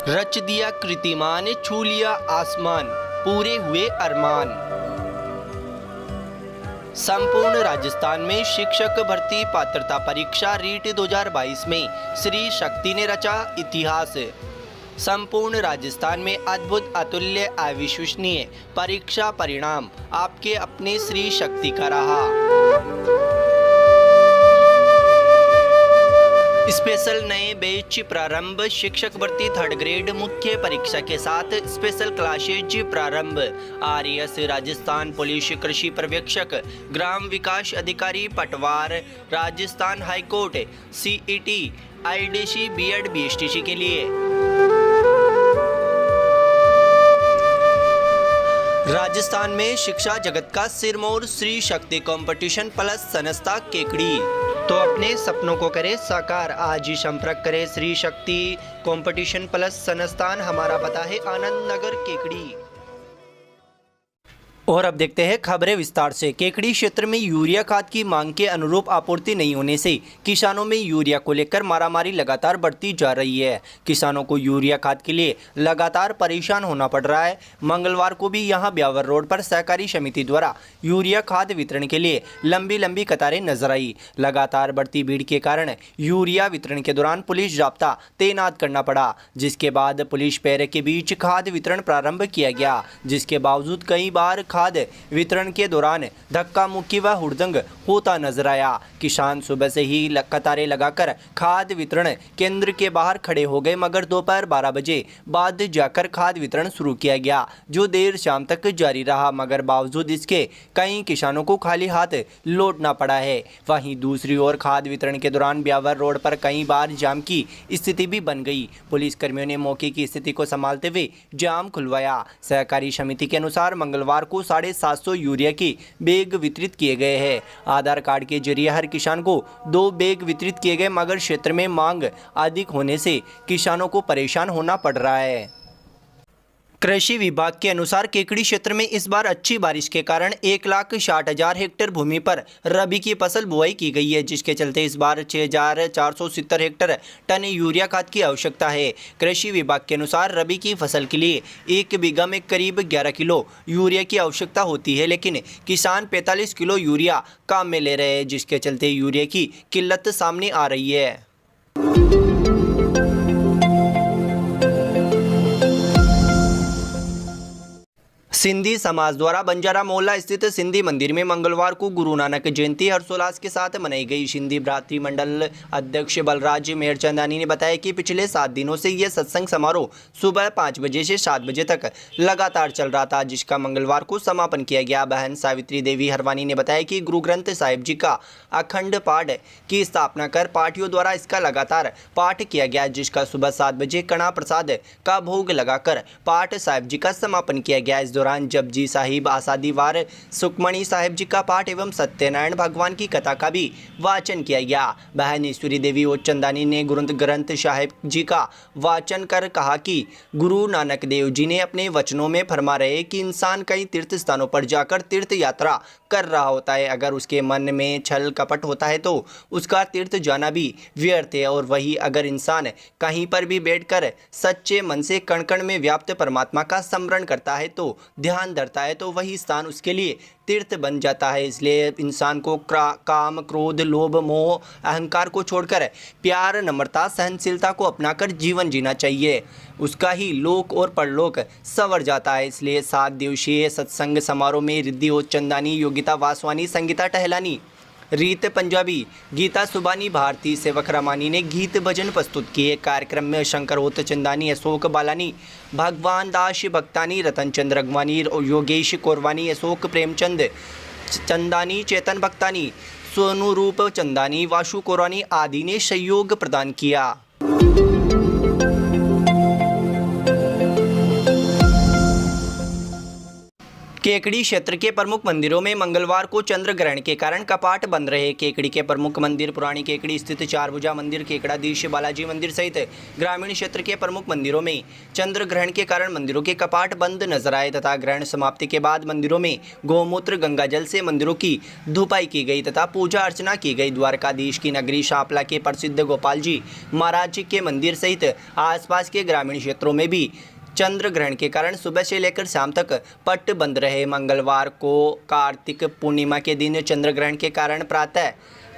रच दिया कीर्तिमान, छू लिया आसमान, पूरे हुए अरमान। संपूर्ण राजस्थान में शिक्षक भर्ती पात्रता परीक्षा रीट 2022 में श्री शक्ति ने रचा इतिहास। संपूर्ण राजस्थान में अद्भुत, अतुल्य, अविश्वसनीय परीक्षा परिणाम आपके अपने श्री शक्ति का रहा। स्पेशल नए बैच प्रारंभ, शिक्षक भर्ती 3rd ग्रेड मुख्य परीक्षा के साथ स्पेशल क्लासेज प्रारंभ। आरएएस राजस्थान पुलिस कृषि पर्यवेक्षक, ग्राम विकास अधिकारी पटवार, Rajasthan high court, CET, IDC, BEd, BSTC के लिए। राजस्थान में शिक्षा जगत का सिरमौर श्री शक्ति कंपटीशन प्लस संस्था केकड़ी। तो अपने सपनों को करे साकार, आज ही संपर्क करें श्री शक्ति कंपटीशन प्लस संस्थान। हमारा पता है आनंद नगर केकड़ी। और अब देखते हैं खबरें विस्तार से। केकड़ी क्षेत्र में यूरिया खाद की मांग के अनुरूप आपूर्ति नहीं होने से किसानों में यूरिया को लेकर मारामारी लगातार बढ़ती जा रही है। किसानों को यूरिया खाद के लिए लगातार परेशान होना पड़ रहा है। मंगलवार को भी यहां ब्यावर रोड पर सहकारी समिति द्वारा यूरिया खाद वितरण के लिए लंबी लंबी कतारें नजर आई। लगातार बढ़ती भीड़ के कारण यूरिया वितरण के दौरान पुलिस जाब्ता तैनात करना पड़ा, जिसके बाद पुलिस पैरे के बीच खाद वितरण प्रारंभ किया गया। जिसके बावजूद कई बार खाद वितरण के दौरान धक्का मुक्की व हुड़दंग होता नजर आया। किसान सुबह से ही कतारें लगाकर खाद वितरण केंद्र के बाहर खड़े हो गए, मगर दोपहर 12 बजे बाद जाकर खाद वितरण शुरू किया गया, जो देर शाम तक जारी रहा। मगर बावजूद इसके कई किसानों को खाली हाथ लौटना पड़ा है। वहीं दूसरी ओर खाद वितरण के दौरान ब्यावर रोड पर कई बार जाम की स्थिति भी बन गई। पुलिस कर्मियों ने मौके की स्थिति को संभालते हुए जाम खुलवाया। सहकारी समिति के अनुसार मंगलवार को 750 यूरिया के बैग वितरित किए गए हैं। आधार कार्ड के जरिए हर किसान को 2 बैग वितरित किए गए, मगर क्षेत्र में मांग अधिक होने से किसानों को परेशान होना पड़ रहा है। कृषि विभाग के अनुसार केकड़ी क्षेत्र में इस बार अच्छी बारिश के कारण 1,60,000 हेक्टेयर भूमि पर रबी की फसल बुआई की गई है, जिसके चलते इस बार 6,470 हेक्टेयर टन यूरिया खाद की आवश्यकता है। कृषि विभाग के अनुसार रबी की फसल के लिए 1 बीघा में करीब 11 किलो यूरिया की आवश्यकता होती है, लेकिन किसान 45 किलो यूरिया काम में ले रहे हैं, जिसके चलते यूरिया की किल्लत सामने आ रही है। सिंधी समाज द्वारा बंजारा मोहल्ला स्थित सिंधी मंदिर में मंगलवार को गुरु नानक जयंती हर्षोल्लास के साथ मनाई गई। सिंधी भ्रातृ मंडल अध्यक्ष बलराज मेहरचंदानी ने बताया कि पिछले 7 दिनों से यह सत्संग समारोह सुबह 5 बजे से 7 बजे तक लगातार चल रहा था, जिसका मंगलवार को समापन किया गया। बहन सावित्री देवी हरवानी ने बताया कि गुरु ग्रंथ साहिब जी का अखंड पाठ की स्थापना कर पाठियों द्वारा इसका लगातार पाठ किया गया, जिसका सुबह 7 बजे कणा प्रसाद का भोग लगाकर पाठ साहिब जी का समापन किया गया। इस दौरान जपजी साहिब, आसादी वार, सुखमणी साहिब जी का पाठ एवं सत्यनारायण भगवान की कथा का भी वाचन किया गया। बहन ईश्वरी देवी और चंदानी ने गुरु ग्रंथ साहिब जी का वाचन कर कहा कि गुरु नानक देव जी ने अपने वचनों में फरमा रहे कि इंसान कई तीर्थ स्थानों पर जाकर तीर्थ यात्रा कर रहा होता है, अगर उसके मन में छल कपट होता है तो उसका तीर्थ जाना भी व्यर्थ है। और वही अगर इंसान कहीं पर भी बैठकर सच्चे मन से कण कण में व्याप्त परमात्मा का स्मरण करता है, तो ध्यान धरता है, तो वही स्थान उसके लिए तीर्थ बन जाता है। इसलिए इंसान को काम, क्रोध, लोभ, मोह, अहंकार को छोड़कर प्यार, नम्रता, सहनशीलता को अपनाकर जीवन जीना चाहिए। उसका ही लोक और परलोक संवर जाता है। इसलिए 7 दिवसीय सत्संग समारोह में रिद्धि और चंदानी, योगिता वासवानी, संगीता टहलानी, रीत पंजाबी, गीता सुबानी, भारती सेवक रमानी ने गीत भजन प्रस्तुत किए। कार्यक्रम में शंकर होत चंदानी, अशोक बालानी, भगवान दास भक्तानी, रतन चंद्र रघवानी, योगेश कोरवानी, अशोक प्रेमचंद चंदानी, चेतन भक्तानी, सोनू रूप चंदानी, वाशु कोरवानी आदि ने सहयोग प्रदान किया। केकड़ी क्षेत्र के प्रमुख मंदिरों में मंगलवार को चंद्र ग्रहण के कारण कपाट बंद रहे। केकड़ी के प्रमुख मंदिर पुरानी केकड़ी स्थित चारभुजा मंदिर, केकड़ाधीश बालाजी मंदिर सहित ग्रामीण क्षेत्र के प्रमुख मंदिरों में चंद्र ग्रहण के कारण मंदिरों के कपाट बंद नजर आए तथा ग्रहण समाप्ति के बाद मंदिरों में गोमूत्र गंगा जल से मंदिरों की धुपाई की गई तथा पूजा अर्चना की गई। द्वारकाधीश की नगरी शापला के प्रसिद्ध गोपाल जी महाराज जी के मंदिर सहित आसपास के ग्रामीण क्षेत्रों में भी चंद्र ग्रहण के कारण सुबह से लेकर शाम तक पट बंद रहे। मंगलवार को कार्तिक पूर्णिमा के दिन चंद्र ग्रहण के कारण प्रातः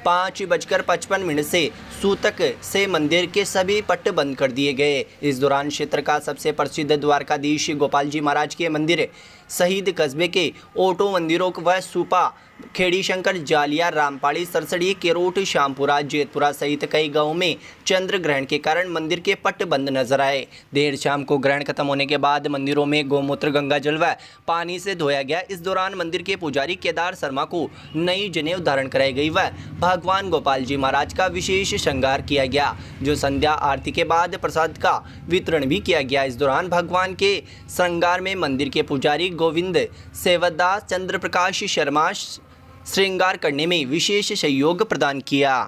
5:55 से सूतक से मंदिर के सभी पट बंद कर दिए गए। इस दौरान क्षेत्र का सबसे प्रसिद्ध द्वारकाधीश गोपाल जी महाराज के मंदिर शहीद कस्बे के ओटो मंदिरों व सुपा, खेड़ी शंकर, जालिया, रामपाड़ी, सरसड़ी, केरोट, श्यामपुरा, जेतपुरा सहित कई गांवों में चंद्र ग्रहण के कारण मंदिर के पट बंद नजर आए। देर शाम को ग्रहण खत्म होने के बाद मंदिरों में गोमूत्र गंगा जल व पानी से धोया गया। इस दौरान मंदिर के पुजारी केदार शर्मा को नई जनेऊ धारण कराई गई व भगवान गोपाल जी महाराज का विशेष श्रृंगार किया गया, जो संध्या आरती के बाद प्रसाद का वितरण भी किया गया। इस दौरान भगवान के श्रृंगार में मंदिर के पुजारी गोविंद सेवदास चंद्र प्रकाश शर्मा श्रृंगार करने में विशेष सहयोग प्रदान किया।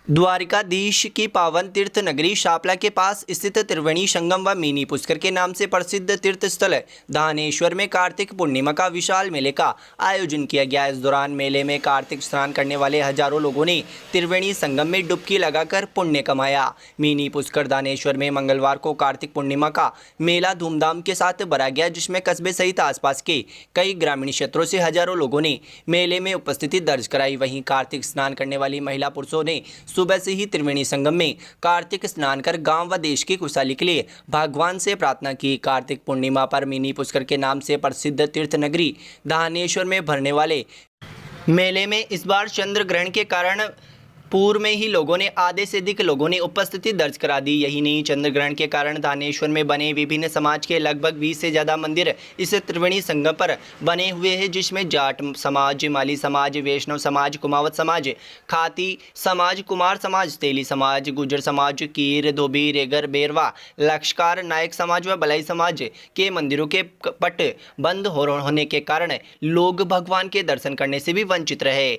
द्वारिकाधीश की पावन तीर्थ नगरी शापला के पास स्थित त्रिवेणी संगम व मिनी पुष्कर के नाम से प्रसिद्ध तीर्थ स्थल धानेश्वर में कार्तिक पूर्णिमा का विशाल मेले का आयोजन किया गया। इस दौरान मेले में कार्तिक स्नान करने वाले हजारों लोगों ने त्रिवेणी संगम में डुबकी लगाकर पुण्य कमाया। मिनी पुष्कर धानेश्वर में मंगलवार को कार्तिक पूर्णिमा का मेला धूमधाम के साथ भरा गया, जिसमें कस्बे सहित आसपास के कई ग्रामीण क्षेत्रों से हजारों लोगों ने मेले में उपस्थिति दर्ज कराई। वहीं कार्तिक स्नान करने वाली महिला पुरुषों ने सुबह से ही त्रिवेणी संगम में कार्तिक स्नान कर गांव व देश की खुशहाली के लिए भगवान से प्रार्थना की। कार्तिक पूर्णिमा पर मिनी पुष्कर के नाम से प्रसिद्ध तीर्थ नगरी धानेश्वर में भरने वाले मेले में इस बार चंद्र ग्रहण के कारण पूर्व में ही लोगों ने आधे से अधिक लोगों ने उपस्थिति दर्ज करा दी। यही नहीं, चंद्र ग्रहण के कारण धानेश्वर में बने विभिन्न समाज के लगभग 20 से ज़्यादा मंदिर इस त्रिवेणी संगम पर बने हुए हैं, जिसमें जाट समाज, माली समाज, वैष्णव समाज, कुमावत समाज, खाती समाज, कुमार समाज, तेली समाज, गुर्जर समाज, कीर, धोबी, रेगर, बेरवा, लक्षकार, नायक समाज व बलाई समाज के मंदिरों के पट बंद होने के कारण लोग भगवान के दर्शन करने से भी वंचित रहे।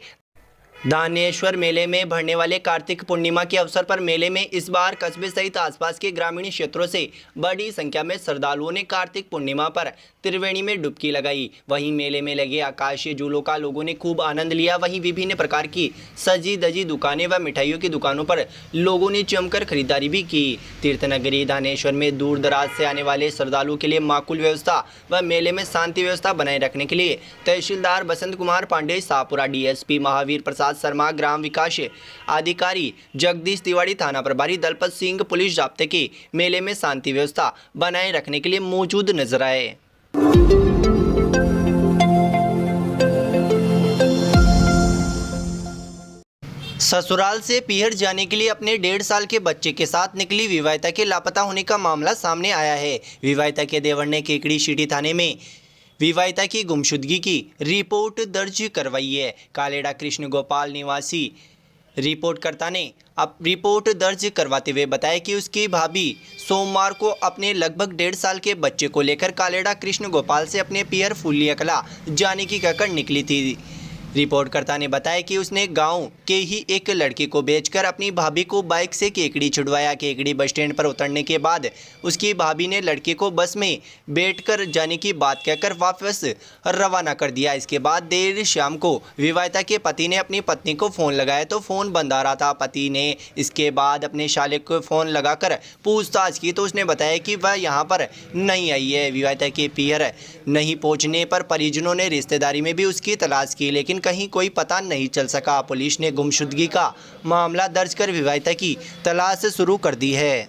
धानेश्वर मेले में भरने वाले कार्तिक पूर्णिमा के अवसर पर मेले में इस बार कस्बे सहित आसपास के ग्रामीण क्षेत्रों से बड़ी संख्या में श्रद्धालुओं ने कार्तिक पूर्णिमा पर त्रिवेणी में डुबकी लगाई। वहीं मेले में लगे आकाशीय झूलों का लोगों ने खूब आनंद लिया। वहीं विभिन्न प्रकार की सजी धजी दुकानें व मिठाइयों की दुकानों पर लोगों ने जमकर खरीदारी भी की। तीर्थनगरी धानेश्वर में दूर दराज से आने वाले श्रद्धालुओं के लिए माकूल व्यवस्था व मेले में शांति व्यवस्था बनाए रखने के लिए तहसीलदार बसंत कुमार पांडे, शाहपुरा डीएसपी महावीर प्रसाद शर्मा, ग्राम विकास अधिकारी जगदीश तिवारी, थाना प्रभारी दलपत सिंह पुलिस जाब्ते के मेले में शांति व्यवस्था बनाए रखने के लिए मौजूद नजर आए। ससुराल से पीहर जाने के लिए अपने 1.5 साल के बच्चे के साथ निकली विवाहिता के लापता होने का मामला सामने आया है। विवाहिता के देवर ने केकड़ी सिटी थाने में विवाहिता की गुमशुदगी की रिपोर्ट दर्ज करवाई है। कालेड़ा कृष्ण गोपाल निवासी रिपोर्टकर्ता ने अब रिपोर्ट दर्ज करवाते हुए बताया कि उसकी भाभी सोमवार को अपने लगभग 1.5 साल के बच्चे को लेकर कालेड़ा कृष्ण गोपाल से अपने पीहर फुलिया कला जाने की कहकर निकली थी। रिपोर्टकर्ता ने बताया कि उसने गांव के ही एक लड़के को बेचकर अपनी भाभी को बाइक से केकड़ी छुड़वाया। केकड़ी बस स्टैंड पर उतरने के बाद उसकी भाभी ने लड़के को बस में बैठकर जाने की बात कहकर वापस रवाना कर दिया। इसके बाद देर शाम को विवाहिता के पति ने अपनी पत्नी को फ़ोन लगाया तो फ़ोन बंद आ रहा था। पति ने इसके बाद अपने साले को फ़ोन लगाकर पूछताछ की तो उसने बताया कि वह यहाँ पर नहीं आई है। विवाहिता के पीहर नहीं पहुँचने पर परिजनों ने रिश्तेदारी में भी उसकी तलाश की, लेकिन कहीं कोई पता नहीं चल सका। पुलिस ने गुमशुदगी का मामला दर्ज कर विवाहिता की तलाश शुरू कर दी है।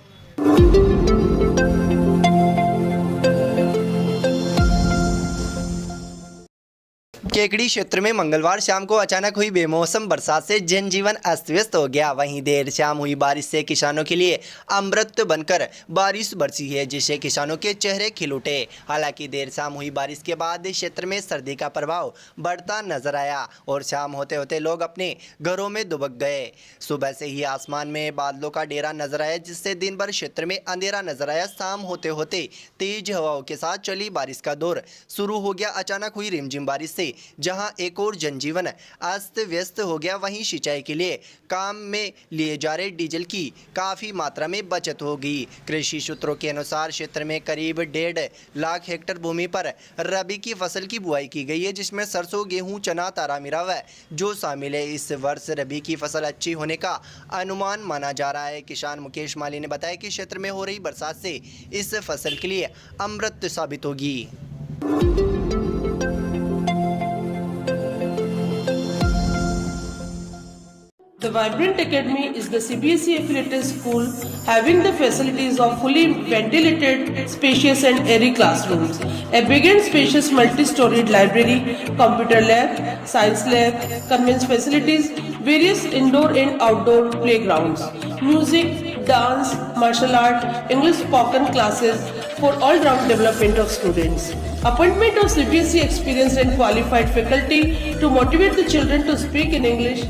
केकड़ी क्षेत्र में मंगलवार शाम को अचानक हुई बेमौसम बरसात से जनजीवन अस्त व्यस्त हो गया। वहीं देर शाम हुई बारिश से किसानों के लिए अमृत बनकर बारिश बरसी है, जिससे किसानों के चेहरे खिल उठे। हालांकि देर शाम हुई बारिश के बाद क्षेत्र में सर्दी का प्रभाव बढ़ता नजर आया और शाम होते होते लोग अपने घरों में दुबक गए। सुबह से ही आसमान में बादलों का डेरा नजर आया, जिससे दिन भर क्षेत्र में अंधेरा नजर आया। शाम होते होते तेज हवाओं के साथ चली बारिश का दौर शुरू हो गया। अचानक हुई रिमझिम बारिश से जहां एक और जनजीवन अस्त व्यस्त हो गया, वहीं सिंचाई के लिए काम में लिए जा रहे डीजल की काफ़ी मात्रा में बचत होगी। कृषि सूत्रों के अनुसार क्षेत्र में करीब 1.5 लाख हेक्टेयर भूमि पर रबी की फसल की बुआई की गई है, जिसमें सरसों, गेहूं, चना, तारा मीरा व जो शामिल है। इस वर्ष रबी की फसल अच्छी होने का अनुमान माना जा रहा है। किसान मुकेश माली ने बताया कि क्षेत्र में हो रही बरसात से इस फसल के लिए अमृत साबित होगी। The Vibrant Academy is the CBSE affiliated school having the facilities of fully ventilated, spacious and airy classrooms, a big and spacious multi-storied library, computer lab, science lab, conveyance facilities, various indoor and outdoor playgrounds, music, dance, martial art, English spoken classes for all-round development of students. Appointment of CBSE experienced and qualified faculty to motivate the children to speak in English